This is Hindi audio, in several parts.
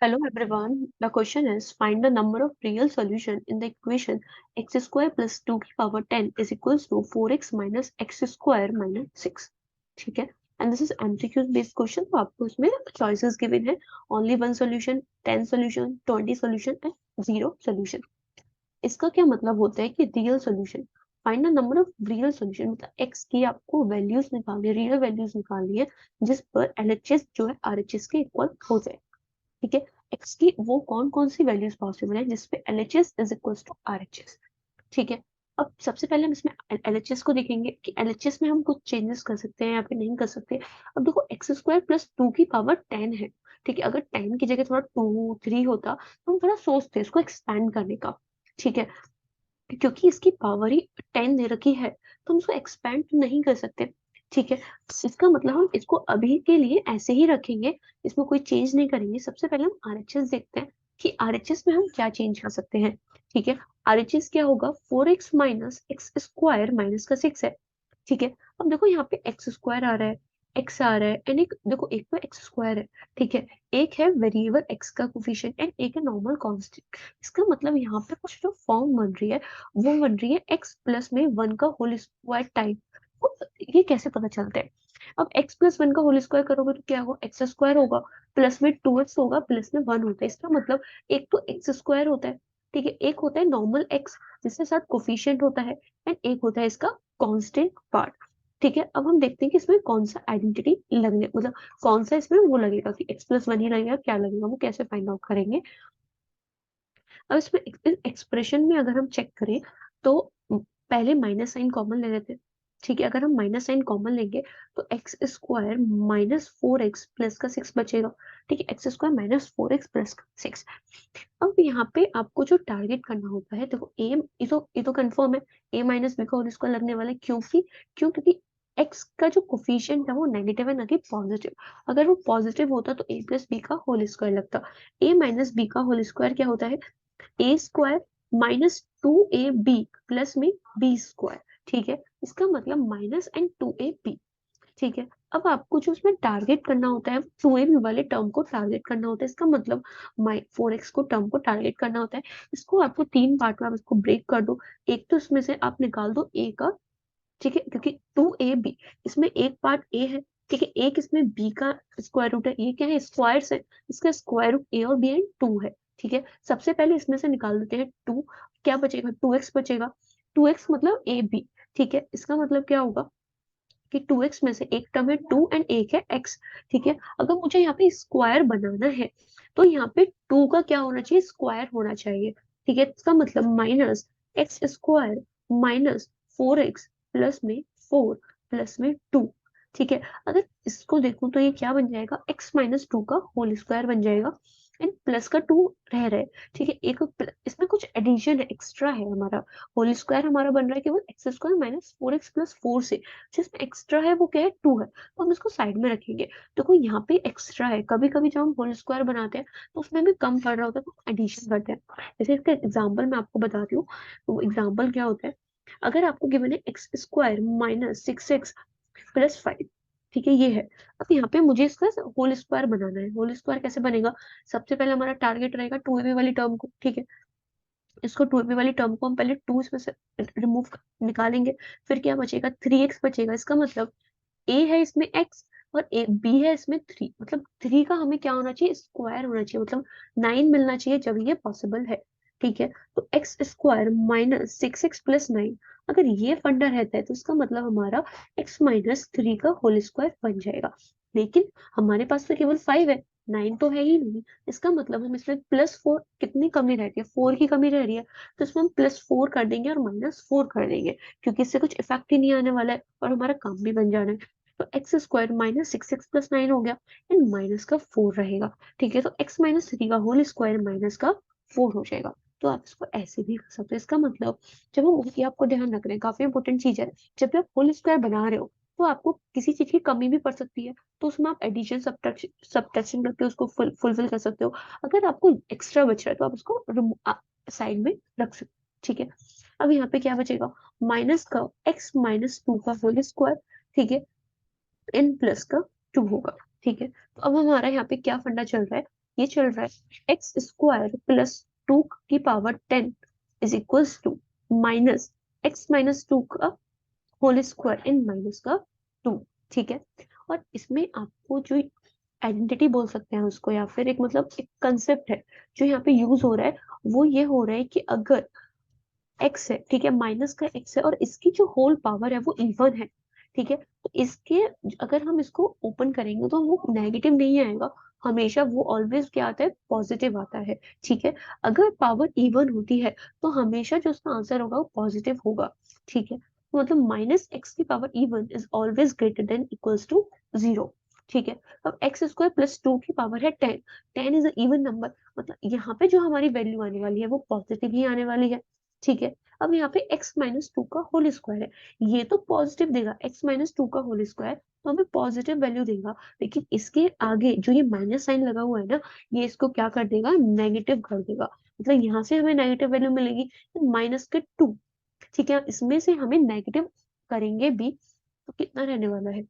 Hello everyone. The question is find the number of real solution in the equation x square plus 2 की power 10 is equals to 4x minus x square minus 6. ठीक है. And this is MCQ based question. तो आपको इसमें choices given है. Only one solution, 10 solution, 20 solution and 0 solution. इसका क्या मतलब होता है कि real solution find the number of real solution मतलब एक्स की आपको वैल्यूज निकालनी है, रियल वैल्यूज निकालनी है जिस पर एलएचएस जो है आरएचएस के इक्वल हो जाए. ठीक है. एक्स की वो कौन कौन सी वैल्यूज पॉसिबल है जिसपे LHS is equal to RHS. ठीक है. अब सबसे पहले हम इसमें एलएचएस को देखेंगे कि एलएचएस में हम कुछ चेंजेस कर सकते हैं या फिर नहीं कर सकते. अब देखो एक्स स्क्वायर प्लस 2 की पावर 10 है. ठीक है. अगर 10 की जगह थोड़ा 2 3 होता तो हम थोड़ा सोचते इसको एक्सपैंड करने का. ठीक है. क्योंकि इसकी पावर ही 10 दे रखी है तो हम इसको एक्सपैंड नहीं कर सकते. ठीक है. इसका मतलब हम इसको अभी के लिए ऐसे ही रखेंगे, इसमें कोई चेंज नहीं करेंगे. सबसे पहले हम आरएचएस देखते हैं कि आरएचएस में हम क्या चेंज कर सकते हैं. ठीक है. आरएचएस क्या होगा 4x minus x square minus का 6 है. ठीक है. अब देखो यहाँ पे एक्स स्क्वायर आ रहा है, एक्स आ रहा है एंड एक देखो एक पे एक्स स्क्वायर है. ठीक है. एक है वेरिएबल एक्स का कोफिशिएंट एंड एक है नॉर्मल कांस्टेंट. इसका मतलब यहाँ पे कुछ जो फॉर्म बन रही है वो बन रही है एक्स प्लस में 1 का होल स्क्वायर टाइप. ये कैसे पता चलता है. अब एक्स प्लस 1 का होल स्क्वायर करोगे तो क्या होगा एक्स स्क्वायर होगा प्लस में 2x होगा प्लस में 1 होता है. इसका मतलब एक तो एक्स स्क्वायर होता है. ठीक है. एक होता है नॉर्मल एक्स जिसके साथ कोफिशिएंट होता है एंड एक होता है इसका कांस्टेंट पार्ट. ठीक है. अब हम देखते हैं कि इसमें कौन सा आइडेंटिटी लगने मतलब कौन सा इसमें वो लगेगा कि एक्स प्लस 1 ही लगेगा, क्या लगेगा वो कैसे फाइंड आउट करेंगे. अब इसमें एक्सप्रेशन में अगर हम चेक करें तो पहले माइनस साइन कॉमन ले लेते हैं. ठीक है. अगर हम माइनस साइन कॉमन लेंगे तो x square minus 4x plus का 6 बचेगा. ठीक है. X square minus 4x plus का 6. अब यहाँ पे आपको जो टारगेट करना होता है देखो ये तो कंफर्म है a माइनस बी का होल स्क्वायर लगने वाला है. क्योंकि x का जो कोफिशिएंट है वो नेगेटिव है ना कि पॉजिटिव. अगर वो पॉजिटिव होता तो a प्लस बी का होल स्क्वायर लगता. a माइनस बी का होल स्क्वायर क्या होता है ए स्क्वायर माइनस 2ab प्लस में बी स्क्वायर. ठीक है. इसका मतलब माइनस एंड 2ab. ठीक है. अब आपको जो उसमें टारगेट करना होता है 2ab वाले टर्म को टारगेट करना होता है. इसका मतलब 4x को टर्म को टारगेट करना होता है. इसको आपको 3 पार्ट में आप इसको ब्रेक कर दो. एक तो इसमें से आप निकाल दो a का. ठीक है. क्योंकि 2ab इसमें एक पार्ट a है. ठीक है. एक इसमें b का स्क्वायर रूट है. ये क्या है स्क्वायर है. इसका स्क्वायर रूट a और b एंड 2 है. ठीक है. सबसे पहले इसमें से निकाल देते हैं 2. क्या बचेगा 2x बचेगा. 2x मतलब ए बी. ठीक है. इसका मतलब क्या होगा कि 2x में से एक टर्म है 2 एंड एक है x. ठीक है. अगर मुझे यहाँ पे स्क्वायर बनाना है तो यहाँ पे 2 का क्या होना चाहिए स्क्वायर होना चाहिए. ठीक है. इसका मतलब minus x square minus 4x plus में 4 प्लस में 2. ठीक है. अगर इसको देखूं तो ये क्या बन जाएगा x माइनस 2 का होल स्क्वायर बन जाएगा एंड प्लस का 2 रह रहा है. ठीक है. इसमें कुछ एडिशन है एक्स्ट्रा है हमारा. होल स्क्वायर हमारा बन रहा है केवल x square minus 4x plus 4 से. जिसमें एक्स्ट्रा है वो क्या है 2 है तो हम इसको साइड में रखेंगे. देखो यहाँ पे एक्स्ट्रा है. कभी कभी जब हम होल स्क्वायर बनाते हैं तो उसमें भी कम पड़ रहा होता है तो एडिशन करते हैं. जैसे इसका एग्जाम्पल मैं आपको बताती हूँ. तो एग्जाम्पल क्या होता है अगर आपको गिवन है x square minus 6x plus 5. ठीक है. ये है. अब यहाँ पे मुझे इसका होल स्क्वायर बनाना है. होल स्क्वायर कैसे बनेगा सबसे पहले हमारा टारगेट रहेगा 2ab वाली टर्म को. ठीक है. इसको 2ab वाली टर्म को हम पहले 2 इसमें से रिमूव निकालेंगे. फिर क्या बचेगा 3x बचेगा. इसका मतलब a है इसमें x और b है इसमें 3. मतलब 3 का हमें क्या होना चाहिए स्क्वायर होना चाहिए. मतलब 9 मिलना चाहिए जब ये पॉसिबल है. ठीक है. तो x square minus 6x plus 9 अगर ये फंडा रहता है तो इसका मतलब हमारा x माइनस 3 का होल स्क्वायर बन जाएगा. लेकिन हमारे पास तो केवल 5 है, 9 तो है ही नहीं. इसका मतलब हम इसमें +4 कितनी कमी रहती है 4 की कमी रह रही है. तो इसमें हम +4 कर देंगे और -4 कर देंगे क्योंकि इससे कुछ इफेक्ट ही नहीं आने वाला है और हमारा काम भी बन जाना है. तो x square minus 6x plus 9 हो गया एंड माइनस का 4 रहेगा. ठीक है. तो x माइनस 3 का होल स्क्वायर माइनस का 4 हो जाएगा. तो आप इसको ऐसे भी कर सकते हो. इसका मतलब जब हम ये आपको ध्यान रख रहे हैं काफी इंपॉर्टेंट चीज है. जब भी आप होल स्क्वायर बना रहे हो तो आपको किसी चीज की कमी भी पड़ सकती है तो उसमें आप एडिशन सब्ट्रैक्शन करके उसको फुलफिल कर सकते हो. अगर आपको एक्स्ट्रा बच रहा है तो आप उसको साइड में रख सकते हो. ठीक है. अब यहाँ पे क्या बचेगा माइनस का x माइनस 2 का होल स्क्वायर. ठीक है. n प्लस का 2 होगा. ठीक है. तो अब हमारा यहाँ पे क्या फंडा चल रहा है ये चल रहा है एक्स स्क्वायर प्लस 2 की power 10 is equals to minus x minus 2 का होल स्क्वायर इन माइनस का 2। ठीक है, और इसमें आपको जो आइडेंटिटी बोल सकते हैं उसको, या फिर एक मतलब एक कंसेप्ट है जो यहाँ पे यूज हो रहा है, वो ये हो रहा है कि अगर एक्स है, ठीक है, माइनस का एक्स है और इसकी जो होल पावर है वो इवन है, ठीक है, तो इसके अगर हम इसको ओपन करेंगे तो वो नेगेटिव नहीं आएगा, हमेशा वो ऑलवेज क्या आता है, पॉजिटिव आता है। ठीक है, अगर पावर इवन होती है तो हमेशा जो उसका आंसर होगा वो पॉजिटिव होगा। ठीक है, तो मतलब माइनस एक्स की power even is always greater than equals to 0। ठीक है, अब एक्स स्क्वायर प्लस 2 की पावर है 10, 10 इज अ इवन नंबर, मतलब यहाँ पे जो हमारी वैल्यू आने वाली है वो पॉजिटिव ही आने वाली है। ठीक है, अब यहाँ पे x माइनस 2 का होल स्क्वायर है, ये तो पॉजिटिव देगा, x माइनस 2 का होल स्क्वायर तो हमें पॉजिटिव वैल्यू देगा, लेकिन इसके आगे जो ये माइनस साइन लगा हुआ है ना, ये इसको क्या कर देगा, नेगेटिव कर देगा, मतलब यहाँ से हमें नेगेटिव वैल्यू मिलेगी माइनस के 2। ठीक है, इसमें से हमें नेगेटिव करेंगे भी तो कितना रहने वाला है,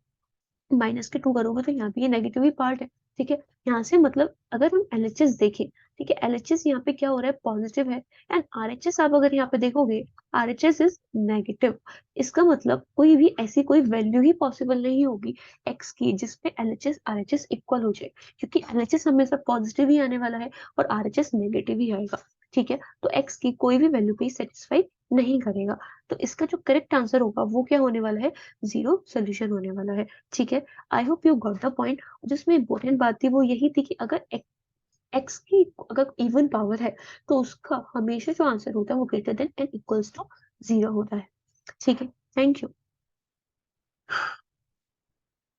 माइनस के 2 करोगे तो यहाँ पे ये नेगेटिव ही पार्ट है। ठीक है, यहाँ से मतलब अगर हम एलएचएस देखें, ठीक है, एलएचएस यहाँ पे क्या हो रहा है, पॉजिटिव है, एंड आरएचएस आप अगर यहाँ पे देखोगे, आरएचएस इज नेगेटिव। इसका मतलब कोई भी ऐसी कोई वैल्यू ही पॉसिबल नहीं होगी एक्स की जिसपे एलएचएस आरएचएस इक्वल हो जाए, क्योंकि एलएचएस हमेशा पॉजिटिव ही आने वाला है और आरएचएस नेगेटिव ही आएगा। ठीक है, तो एक्स की कोई भी वैल्यू पे सेटिस्फाई नहीं करेगा, तो इसका जो करेक्ट आंसर होगा वो क्या होने वाला है, 0 सोल्यूशन होने वाला है। ठीक है, I hope you got the point. जिसमें इंपॉर्टेंट बात थी वो यही थी कि अगर एक्स की अगर इवन पावर है तो उसका हमेशा जो आंसर होता है वो greater than and equals to 0 होता है। ठीक है, थैंक यू।